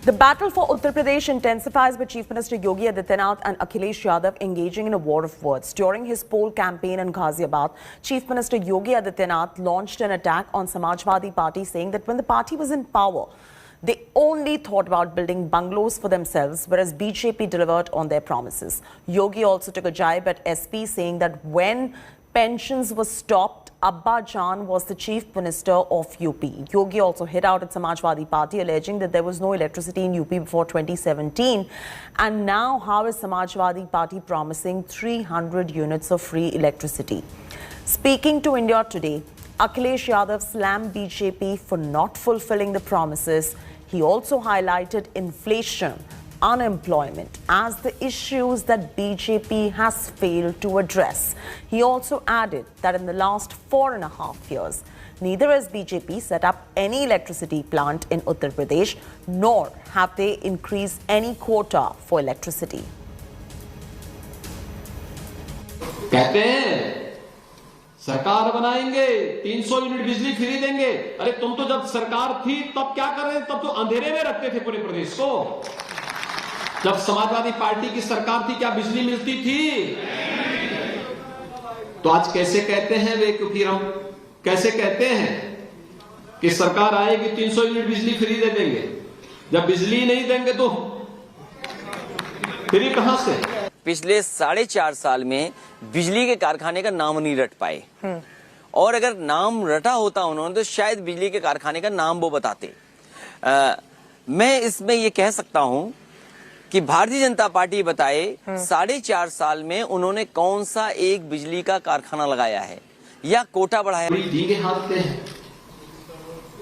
The battle for Uttar Pradesh intensifies with Chief Minister Yogi Adityanath and Akhilesh Yadav engaging in a war of words. During his poll campaign in Ghaziabad, Chief Minister Yogi Adityanath launched an attack on Samajwadi Party, saying that when the party was in power, they only thought about building bungalows for themselves, whereas BJP delivered on their promises. Yogi also took a jibe at SP, saying that when pensions were stopped, Abbajan was the chief minister of UP. Yogi also hit out at Samajwadi Party, alleging that there was no electricity in UP before 2017. And now, how is Samajwadi Party promising 300 units of free electricity? Speaking to India Today, Akhilesh Yadav slammed BJP for not fulfilling the promises. He also highlighted inflation, unemployment as the issues that BJP has failed to address. He also added that in the last 4.5 years, neither has BJP set up any electricity plant in Uttar Pradesh, nor have they increased any quota for electricity. कहते हैं सरकार बनाएंगे, 300 unit बिजली free देंगे। अरे तुम तो जब सरकार थी तब क्या कर रहे थे? तब तो अंधेरे में रखते थे पूरे प्रदेश को। जब समाजवादी पार्टी की सरकार थी क्या बिजली मिलती थी? तो आज कैसे कहते हैं वे, क्योंकि हम कैसे कहते हैं कि सरकार आएगी 300 यूनिट बिजली फ्री दे देंगे, जब बिजली नहीं देंगे तो फ्री कहां से? पिछले 4.5 साल में बिजली के कारखाने का नाम नहीं रट पाए, और अगर नाम रटा होता उन्होंने तो शायद बिजली के कारखाने का नाम वो बताते। मैं इसमें ये कह सकता हूं कि भारतीय जनता पार्टी बताए 4.5 साल में उन्होंने कौन सा एक बिजली का कारखाना लगाया है या कोटा बढ़ाया।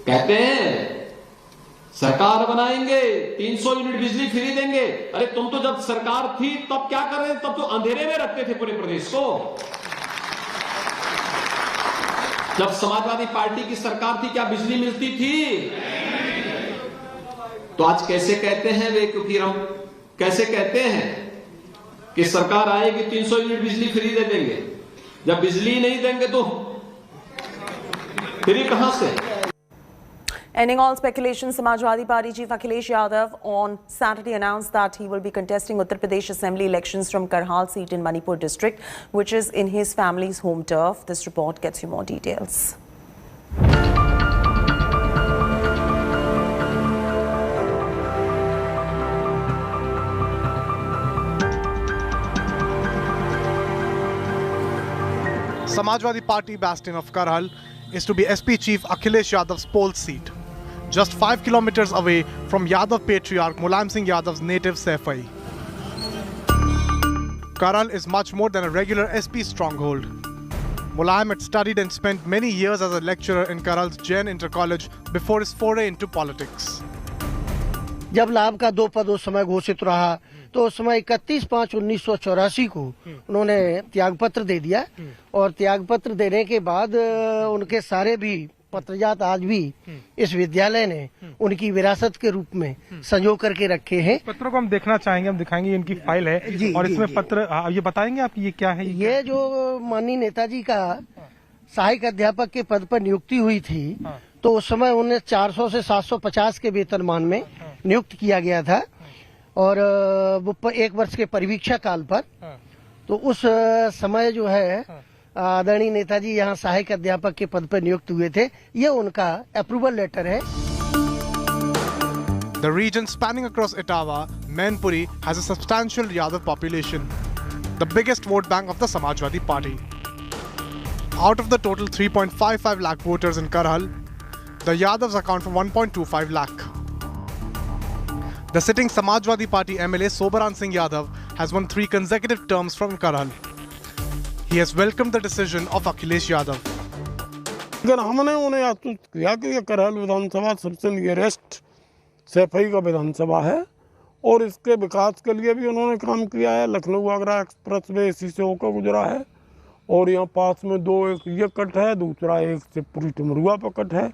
कहते हैं सरकार बनाएंगे, 300 यूनिट बिजली फ्री देंगे। अरे तुम तो जब सरकार थी तब क्या कर रहे थे? तब तो अंधेरे में रखते थे पूरे प्रदेश को। जब समाजवादी पार्टी की सरकार थी क्या बिजली मिलती थी? तो आज कैसे कहते हैं वे, क्योंकि हम कैसे कहते हैं कि सरकार आएगी 300 यूनिट बिजली फ्री दे देंगे, जब बिजली नहीं देंगे तो फ्री कहां से? Ending all speculation, Samajwadi Party Chief Akhilesh Yadav on Saturday announced that he will be contesting Uttar Pradesh Assembly elections from Karhal seat in Manipur district, which is in his family's home turf. This report gets you more details. Samajwadi Party bastion of Karhal is to be SP Chief Akhilesh Yadav's poll seat, just 5 kilometers away from Yadav patriarch Mulayam Singh Yadav's native Saifai. Karhal is much more than a regular SP stronghold. Mulayam had studied and spent many years as a lecturer in Karhal's Jain Inter College before his foray into politics. जब लाभ का 2 पद उस समय घोषित रहा तो उस समय 31/5/1984 को उन्होंने त्यागपत्र दे दिया, और त्यागपत्र देने के बाद उनके सारे भी पत्रजात आज भी इस विद्यालय ने उनकी विरासत के रूप में संजो करके रखे हैं। पत्रों को हम देखना चाहेंगे, हम दिखाएंगे, इनकी फाइल है और इसमें पत्र, ये बताएंगे आप ये क्या है? ये जो माननीय नेताजी का सहायक अध्यापक के पद पर नियुक्ति हुई थी तो उस समय उन्हें 400 से 750 के वेतनमान में नियुक्त किया गया था, और वो 1 वर्ष के परिवीक्षा काल पर, तो उस समय जो है आदरणीय नेताजी यहाँ सहायक अध्यापक के पद पर नियुक्त हुए थे। ये उनका अप्रूवल लेटर है। The region spanning across Etawah, Mainpuri has a substantial Yadav population, the biggest vote bank of the Samajwadi Party. Out of the total 3.55 lakh voters in Karhal, the Yadavs account for 1.25 lakh. The sitting Samajwadi Party MLA Sobaran Singh Yadav has won 3 consecutive terms from Karhal. He has welcomed the decision of Akhilesh Yadav. अगर हमने उन्हें आसूचित किया कि ये करहल विधानसभा सबसे nearest Saifai का विधानसभा है और इसके विकास के लिए भी उन्होंने काम किया है। लखनऊ आगरा एक्सप्रेस वे इसी से होकर गुजरा है, और यहाँ पास में 2, एक ये कट है, दूसरा एक से पूरी टिमरुआ पर कट है।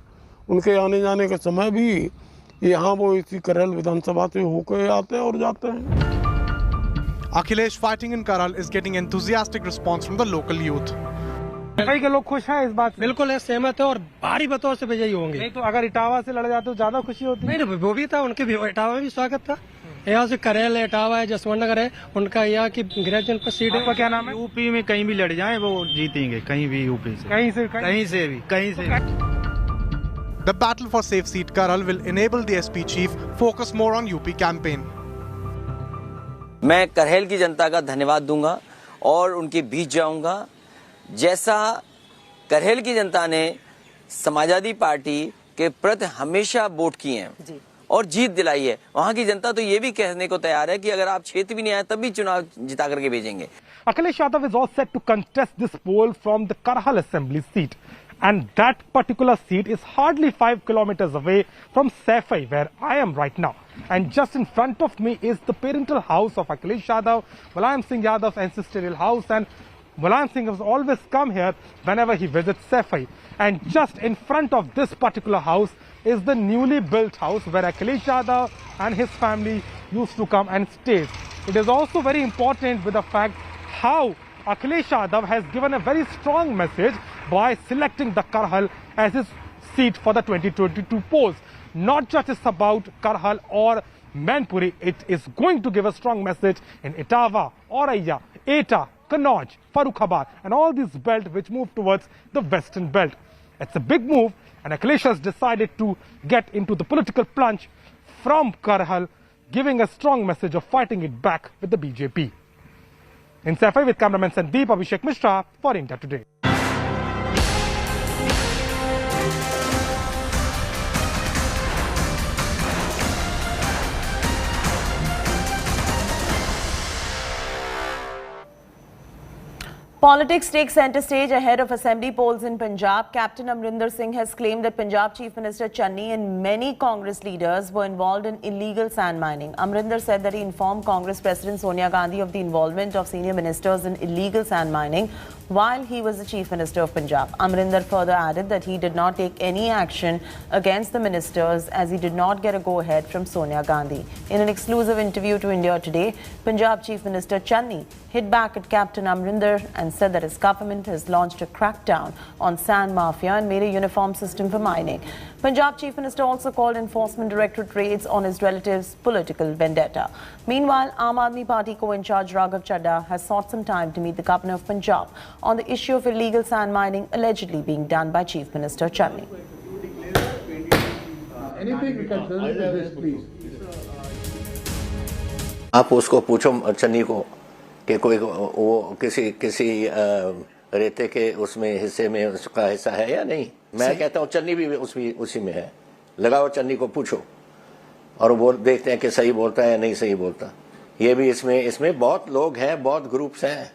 उनके आने जाने के समय भी यहाँ वो इसी करहल विधानसभा से होकर आते हैं और जाते हैं। Akhilesh fighting in Karhal is getting enthusiastic response from the local youth. सफाई के लोग खुश हैं इस बात से? बिल्कुल है, सहमत है और भारी बतौर से विजयी होंगे। नहीं तो अगर इटावा से लड़ जाते तो ज्यादा खुशी होती? नहीं, वो भी था, उनके भी इटावा में भी स्वागत था। यहाँ से करेल है, इटावा है, जसवंत नगर है, उनका यहाँ की गृह जनपद सीट है। आपका क्या नाम है? यूपी में कहीं भी लड़ जाएं वो जीतेंगे, कहीं भी यूपी से, कहीं से कहीं से। The battle for safe seat Karhal will enable the SP chief focus more on UP campaign. मैं करहल की जनता का धन्यवाद दूंगा और उनके बीच जाऊंगा। जैसा करहल की जनता ने समाजवादी पार्टी के प्रति हमेशा वोट किए हैं और जीत दिलाई है, वहां की जनता तो ये भी कहने को तैयार है कि अगर आप क्षेत्र भी नहीं आए तब भी चुनाव जिता करके भेजेंगे। Akhilesh Yadav is all set to contest this poll from the Karhal assembly seat. And that particular seat is hardly 5 kilometers away from Saifai, where I am right now. And just in front of me is the parental house of Akhilesh Yadav, Mulayam Singh Yadav's ancestral house. And Mulayam Singh has always come here whenever he visits Saifai. And just in front of this particular house is the newly built house where Akhilesh Yadav and his family used to come and stay. It is also very important with the fact how Akhilesh Yadav has given a very strong message by selecting the Karhal as his seat for the 2022 polls. Not just about Karhal or Mainpuri, it is going to give a strong message in Etawah, Auraiya, Eta, Kannauj, Farrukhabad and all these belt which move towards the western belt. It's a big move and Akhilesh has decided to get into the political plunge from Karhal, giving a strong message of fighting it back with the BJP. In Saifai with cameraman Sandeep, Abhishek Mishra for India Today. Politics takes center stage ahead of assembly polls in Punjab. Captain Amrinder Singh has claimed that Punjab Chief Minister Channi and many Congress leaders were involved in illegal sand mining. Amrinder said that he informed Congress President Sonia Gandhi of the involvement of senior ministers in illegal sand mining while he was the Chief Minister of Punjab. Amrinder further added that he did not take any action against the ministers as he did not get a go-ahead from Sonia Gandhi. In an exclusive interview to India Today, Punjab Chief Minister Channi hit back at Captain Amrinder and said that his government has launched a crackdown on sand mafia and made a uniform system for mining. Punjab Chief Minister also called Enforcement Directorate raids on his relative's political vendetta. Meanwhile, Aam Aadmi Party co-in-charge Raghav Chadha has sought some time to meet the Governor of Punjab on the issue of illegal sand mining allegedly being done by Chief Minister Channi. Anything concerning this, please. आप उसको पूछो चन्नी को कि कोई वो किसी रेते के उसमें हिस्से में उसका हिस्सा है या नहीं। मैं कहता हूँ चन्नी भी उसी में है, लगाओ चन्नी को पूछो और वो देखते हैं कि सही बोलता है या नहीं सही बोलता। ये भी इसमें बहुत लोग हैं, बहुत ग्रुप्स हैं।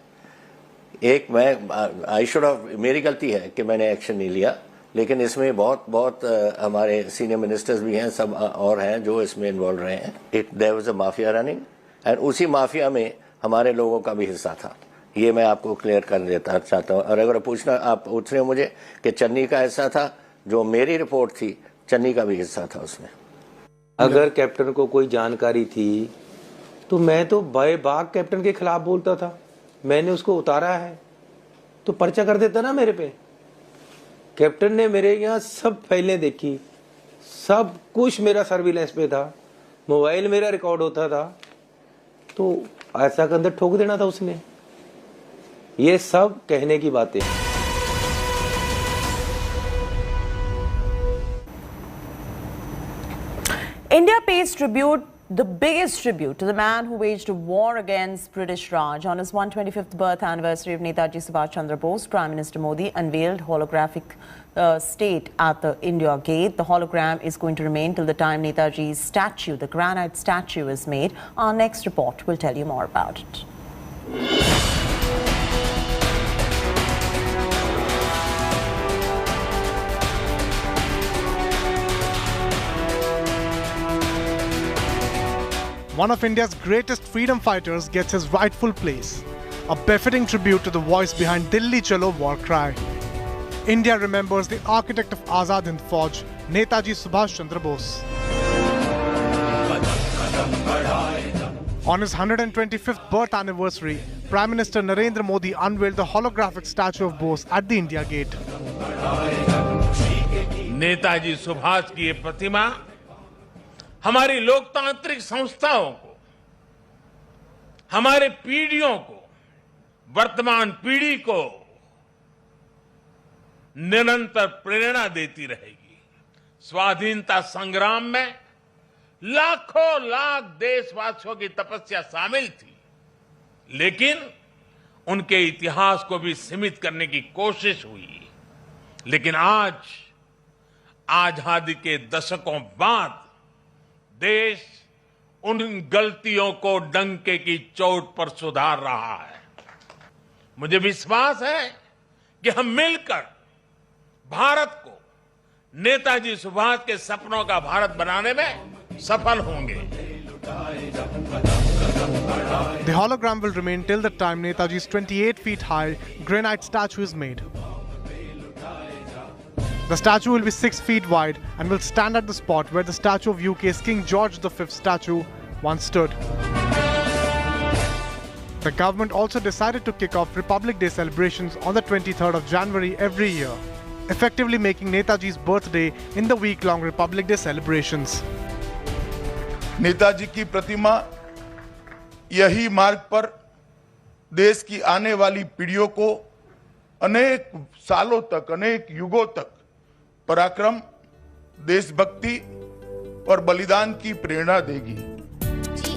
एक मैं मेरी गलती है कि मैंने एक्शन नहीं लिया, लेकिन इसमें बहुत हमारे सीनियर मिनिस्टर्स भी हैं, सब और हैं जो इसमें इन्वॉल्व रहे हैं। There was a mafia running and उसी माफिया में हमारे लोगों का भी हिस्सा था। ये मैं आपको क्लियर कर देता चाहता हूँ। और अगर आप पूछ रहे हो मुझे कि चन्नी का हिस्सा था, जो मेरी रिपोर्ट थी चन्नी का भी हिस्सा था उसमें। अगर कैप्टन को कोई जानकारी थी तो मैं तो बाग कैप्टन के खिलाफ बोलता था। मैंने उसको उतारा है तो पर्चा कर देता ना मेरे पे। कैप्टन ने मेरे यहाँ सब फाइलें देखी, सब कुछ मेरा सर्विलेंस पे था, मोबाइल मेरा रिकॉर्ड होता था, तो ऐसा के अंदर ठोक देना था उसने। ये सब कहने की बातें। India pays tribute, the biggest tribute, to the man who waged a war against British Raj. On his 125th birth anniversary of Netaji Subhash Chandra Bose, Prime Minister Modi unveiled holographic state at the India Gate. The hologram is going to remain till the time Netaji's statue, the granite statue, is made. Our next report will tell you more about it. One of India's greatest freedom fighters gets his rightful place. A befitting tribute to the voice behind Dilli Chalo war cry. India remembers the architect of Azad Hind Fauj, Netaji Subhash Chandra Bose. On his 125th birth anniversary, Prime Minister Narendra Modi unveiled the holographic statue of Bose at the India Gate. Netaji Subhash की ये प्रतिमा हमारी लोकतांत्रिक संस्थाओं को, हमारे पीढ़ियों को, वर्तमान पीढ़ी को निरंतर प्रेरणा देती रहेगी। स्वाधीनता संग्राम में लाखों लाख देशवासियों की तपस्या शामिल थी, लेकिन उनके इतिहास को भी सीमित करने की कोशिश हुई। लेकिन आज आजादी के दशकों बाद देश उन गलतियों को डंके की चोट पर सुधार रहा है। मुझे विश्वास है कि हम मिलकर भारत को नेताजी सुभाष के सपनों का भारत बनाने में सफल होंगे। The hologram will remain till the time Netaji's 28 feet high granite statue is made. The statue will be 6 feet wide and will stand at the spot where the statue of UK's King George V statue once stood. The government also decided to kick off Republic Day celebrations on the 23rd of January every year, effectively making Netaji's birthday in the week-long Republic Day celebrations. Netaji की प्रतिमा यही मार्ग पर देश की आने वाली पीढ़ियों को अनेक सालों तक, अनेक युगों तक पराक्रम, देशभक्ति और बलिदान की प्रेरणा देगी।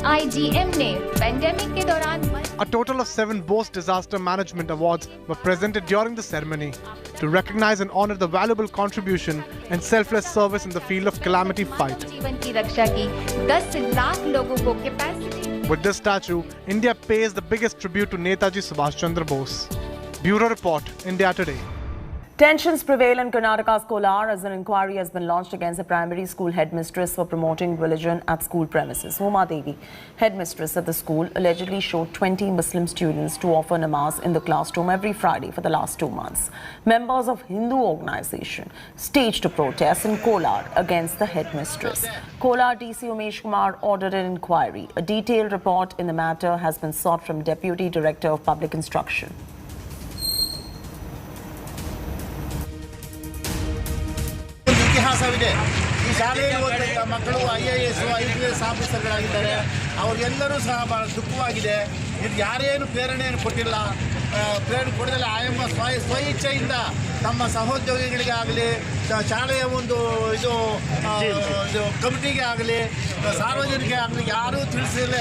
IGM ने पेंडेमिक के दौरान A total of 7 Bose Disaster Management Awards were presented during the ceremony to recognize and honor the valuable contribution and selfless service in the field of calamity fight. जीवन की रक्षा की 10 लाख लोगों को capacity. With this statue, India pays the biggest tribute to Netaji Subhash Chandra Bose. Bureau Report, India Today. Tensions prevail in Karnataka's Kolar as an inquiry has been launched against a primary school headmistress for promoting religion at school premises. Huma Devi, headmistress at the school, allegedly showed 20 Muslim students to offer namaz in the classroom every Friday for the last 2 months. Members of Hindu organization staged a protest in Kolar against the headmistress. Kolar DC Umesh Kumar ordered an inquiry. A detailed report in the matter has been sought from Deputy Director of Public Instruction. ಇತಿಹಾಸವಿದೆ ಈ ಶಾಲೆಯಲ್ಲಿ ಓದಿದ ಮಕ್ಕಳು IAS IPS ಆಫೀಸರ್ಗಳಾಗಿದ್ದಾರೆ ಅವರೆಲ್ಲರೂ ಸಹ ಬಹಳ ದುಃಖವಾಗಿದೆ ಇದು ಯಾರೇನು ಪ್ರೇರಣೆಯನ್ನು ಕೊಟ್ಟಿಲ್ಲ ಪ್ರೇರಣೆ ಕೊಡದಲ್ಲ ಆಯಮ್ಮ ಸ್ವ ಇಚ್ಛೆಯಿಂದ ತಮ್ಮ ಸಹೋದ್ಯೋಗಿಗಳಿಗೆ ಆಗಲಿ ಶಾಲೆಯ ಒಂದು ಇದು ಕಮಿಟಿಗೆ ಆಗಲಿ ಸಾರ್ವಜನಿಕ ಆಗಲಿ ಯಾರೂ ತಿಳಿಸಿರಲಿಲ್ಲ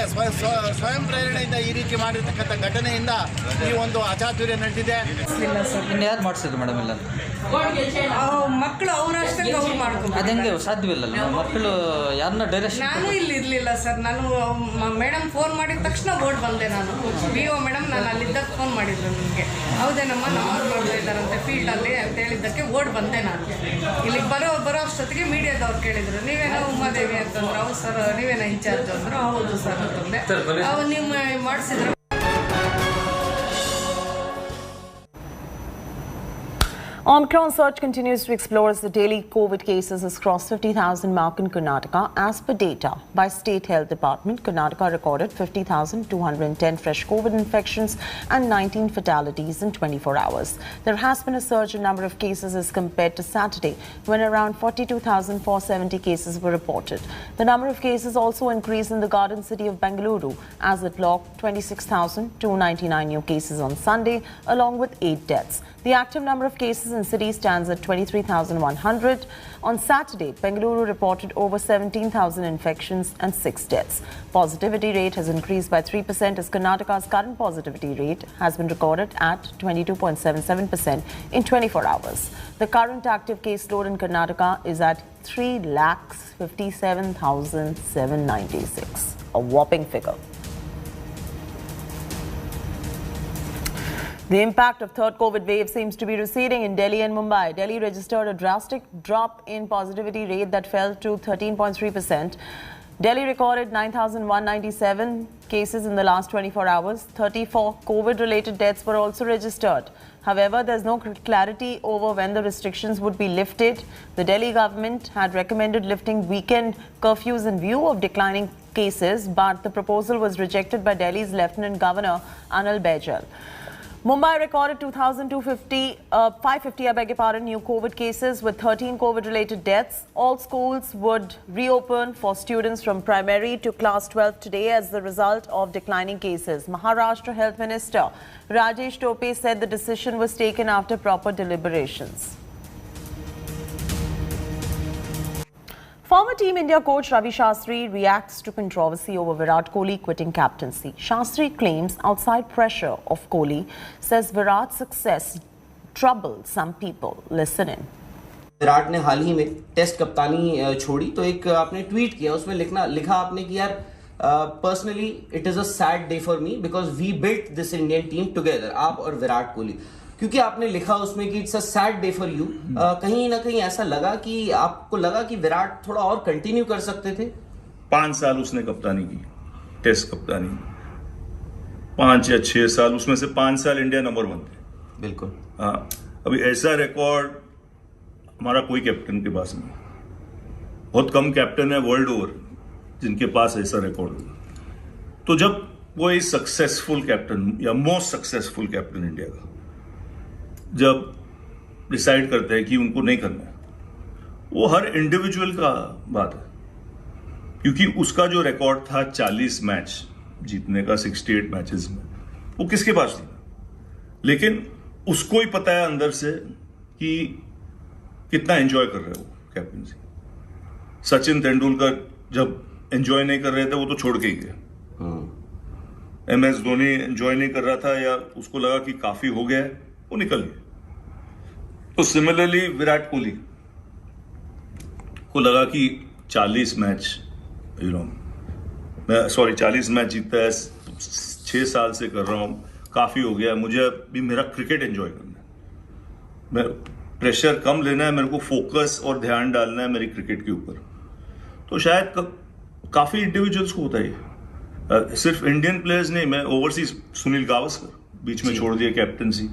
ಸ್ವಯಂ ಪ್ರೇರಣೆಯಿಂದ ಈ ರೀತಿ ಮಾಡಿರ್ತಕ್ಕಂಥ ಘಟನೆಯಿಂದ ಈ ಒಂದು ಅಚಾತುರ್ಯ ನಡೆದಿದೆ ಯಾರು ಮಾಡಿಸಿದ್ರು ಮೇಡಮ್ ಇಲ್ಲ ಮಕ್ಕಳು ಅವರಷ್ಟೇ ಅವ್ರು ಮಾಡ್ಕೊಂಡು ಅದಂಗೆ ಸಾಧ್ಯವಿಲ್ಲ ಮಕ್ಕಳು ಯಾರನ್ನ ಡೈರೆಕ್ಷನ್ ನಾನು ಇಲ್ಲಿ ಇರಲಿಲ್ಲ ಸರ್ ನಾನು ಮೇಡಮ್ ಫೋನ್ ಮಾಡಿದ ತಕ್ಷಣ ಓಡ್ ಬಂದೆ ನಾನು BO ಮೇಡಮ್ ನಾನು ಅಲ್ಲಿದ್ದಾಗ ಫೋನ್ ಮಾಡಿದ್ರು ನನಗೆ ಹೌದೇನಮ್ಮ ನಮಾಜ್ ಮಾಡ್ತಾ ಇದ್ದಾರಂತೆ ಫೀಲ್ಡಲ್ಲಿ ಅಂತ ಹೇಳಿದ್ದಕ್ಕೆ ಓಡ್ ಬಂದೆ ನಾನು ಇಲ್ಲಿಗೆ ಬರೋ ಅಷ್ಟೊತ್ತಿಗೆ ಮೀಡಿಯಾದವ್ರು ಕೇಳಿದ್ರು ನೀವೇನೋ ಉಮಾದೇವಿ ಅಂತಂದ್ರು ಹೌದು ಸರ್ ನೀವೇನೋ ಇನ್ಚಾರ್ಜ್ ಅಂದರು ಹೌದು ಸರ್ ಅಂತಂದೆ ನೀವು ಮಾಡಿಸಿದ್ರು. Omicron surge continues to explore as the daily COVID cases has crossed 50,000 mark in Karnataka. As per data by State Health Department, Karnataka recorded 50,210 fresh COVID infections and 19 fatalities in 24 hours. There has been a surge in number of cases as compared to Saturday, when around 42,470 cases were reported. The number of cases also increased in the garden city of Bengaluru, as it logged 26,299 new cases on Sunday, along with 8 deaths. The active number of cases in city stands at 23,100. On Saturday, Bengaluru reported over 17,000 infections and 6 deaths. Positivity rate has increased by 3% as Karnataka's current positivity rate has been recorded at 22.77% in 24 hours. The current active caseload in Karnataka is at 3,57,796, a whopping figure. The impact of third COVID wave seems to be receding in Delhi and Mumbai. Delhi registered a drastic drop in positivity rate that fell to 13.3%. Delhi recorded 9,197 cases in the last 24 hours. 34 COVID-related deaths were also registered. However, there's no clarity over when the restrictions would be lifted. The Delhi government had recommended lifting weekend curfews in view of declining cases, but the proposal was rejected by Delhi's Lieutenant Governor Anil Baijal. Mumbai recorded 550 new COVID cases with 13 COVID-related deaths. All schools would reopen for students from primary to class 12 today as the result of declining cases. Maharashtra Health Minister Rajesh Tope said the decision was taken after proper deliberations. Former Team India coach Ravi Shastri reacts to controversy over Virat Kohli quitting captaincy. Shastri claims outside pressure of Kohli, says Virat's success troubled some people. Listen in. Virat ने हाल ही में test कप्तानी छोड़ी तो एक आपने tweet किया, उसमें लिखा आपने कि यार personally it is a sad day for me because we built this Indian team together, आप और विराट कोहली. क्योंकि आपने लिखा उसमें कि it's a sad day for you, कहीं ना कहीं ऐसा लगा कि आपको लगा कि विराट थोड़ा और कंटिन्यू कर सकते थे. 5 साल उसने कप्तानी की, टेस्ट कप्तानी 5 या 6 साल, उसमें से 5 साल इंडिया नंबर 1 थे. बिल्कुल. हाँ, अभी ऐसा रिकॉर्ड हमारा कोई कैप्टन के पास नहीं. बहुत कम कैप्टन है वर्ल्ड ओवर जिनके पास ऐसा रिकॉर्ड होगा. तो जब वो एक सक्सेसफुल कैप्टन या मोस्ट सक्सेसफुल कैप्टन इंडिया का जब डिसाइड करते हैं कि उनको नहीं करना है, वो हर इंडिविजुअल का बात है. क्योंकि उसका जो रिकॉर्ड था 40 मैच जीतने का 68 मैचेस में, वो किसके पास नहीं, लेकिन उसको ही पता है अंदर से कि कितना एंजॉय कर रहे हो कैप्टनसी. सचिन तेंदुलकर जब एंजॉय नहीं कर रहे थे वो तो छोड़ के ही गए. MS धोनी एंजॉय नहीं कर रहा था या उसको लगा कि काफी हो गया है, वो निकल गए. तो सिमिलरली विराट कोहली को लगा कि 40 मैच 40 मैच जीता है, 6 साल से कर रहा हूं, काफी हो गया, मुझे अभी मेरा क्रिकेट एंजॉय करना है, मैं प्रेशर कम लेना है, मेरे को फोकस और ध्यान डालना है मेरी क्रिकेट के ऊपर. तो शायद काफी इंडिविजुअल्स को होता है. सिर्फ इंडियन प्लेयर्स नहीं, मैं ओवरसीज सुनील गावस्कर बीच में छोड़ दिया कैप्टनसी,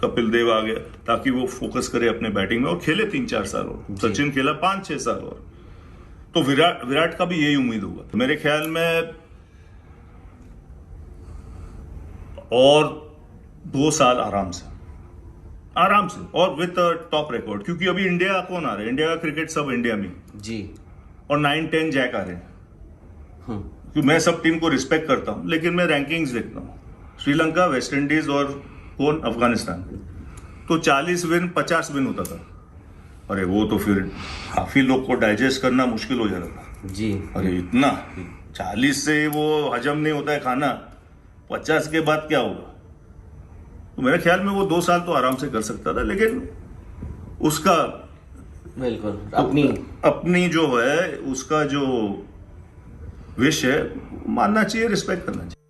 कपिल देव आ गया ताकि वो फोकस करे अपने बैटिंग में और खेले 3-4 साल और. सचिन खेला 5-6 साल और. तो विराट का भी यही उम्मीद होगा मेरे ख्याल में, और 2 साल आराम से और विद टॉप रिकॉर्ड. क्योंकि अभी इंडिया कौन आ रहा है, इंडिया का क्रिकेट सब इंडिया में जी, और 9-10 जैक आ रहे हैं. क्योंकि मैं सब टीम को रिस्पेक्ट करता हूं, लेकिन मैं रैंकिंग्स देखता हूं. श्रीलंका, वेस्ट इंडीज और कौन, अफगानिस्तान, तो 40 विन 50 विन होता था. अरे वो तो फिर काफी लोग को डाइजेस्ट करना मुश्किल हो जाता था जी. अरे इतना 40 से वो हजम नहीं होता है खाना, 50 के बाद क्या होगा. तो मेरे ख्याल में वो 2 साल तो आराम से कर सकता था, लेकिन उसका बिल्कुल अपनी जो है, उसका जो विश है, मानना चाहिए, रिस्पेक्ट करना चाहिए.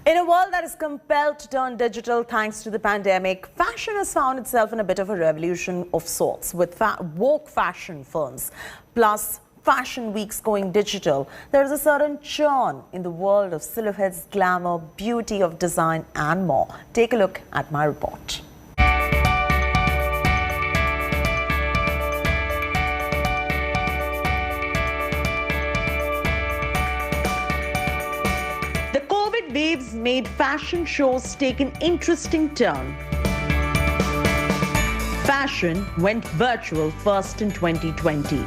In a world that is compelled to turn digital thanks to the pandemic, fashion has found itself in a bit of a revolution of sorts, with woke fashion films plus fashion weeks going digital. There is a certain churn in the world of silhouettes, glamour, beauty of design and more. Take a look at my report. Waves made fashion shows take an interesting turn. Fashion went virtual first in 2020.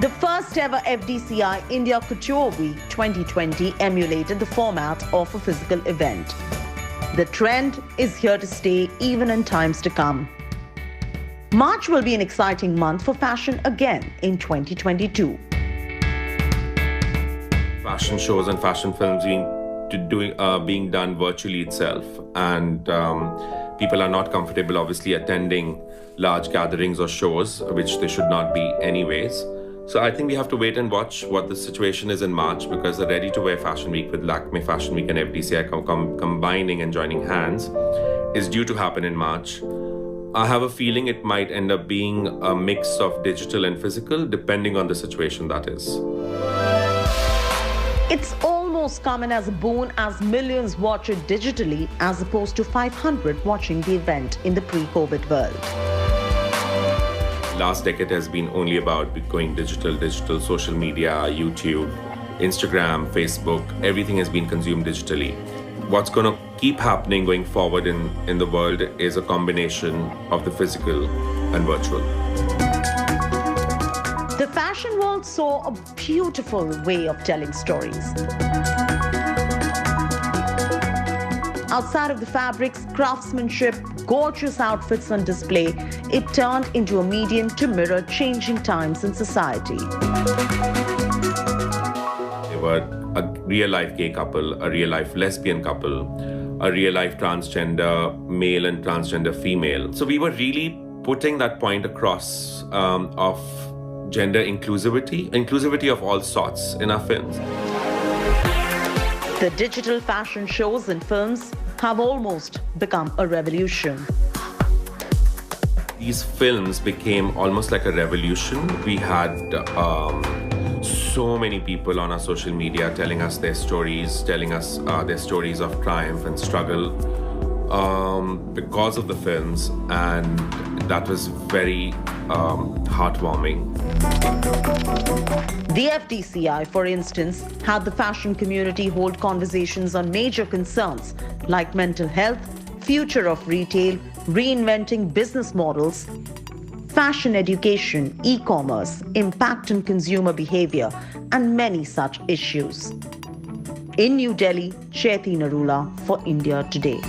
The first ever FDCI India Couture Week 2020 emulated the format of a physical event. The trend is here to stay even in times to come. March will be an exciting month for fashion again in 2022. Fashion shows and fashion films being done virtually itself, and people are not comfortable obviously attending large gatherings or shows, which they should not be anyways. So I think we have to wait and watch what the situation is in March, because the Ready to Wear Fashion Week with Lakme Fashion Week and FDCI combining and joining hands is due to happen in March. I have a feeling it might end up being a mix of digital and physical, depending on the situation that is. It's almost come in as a boon as millions watch it digitally as opposed to 500 watching the event in the pre-COVID world. Last decade has been only about going digital, social media, YouTube, Instagram, Facebook, everything has been consumed digitally. What's going to keep happening going forward in the world is a combination of the physical and virtual. The fashion world saw a beautiful way of telling stories. Outside of the fabrics, craftsmanship, gorgeous outfits on display, it turned into a medium to mirror changing times in society. They were a real-life gay couple, a real-life lesbian couple, a real-life transgender male and transgender female. So we were really putting that point across of gender inclusivity of all sorts in our films. The digital fashion shows and films have almost become a revolution. These films became almost like a revolution. We had so many people on our social media telling us their stories, their stories of triumph and struggle because of the films, and that was very heartwarming. The FDCI, for instance, had the fashion community hold conversations on major concerns like mental health, future of retail, reinventing business models, fashion education, e-commerce, impact on consumer behavior, and many such issues. In New Delhi, Chaiti Narula for India Today.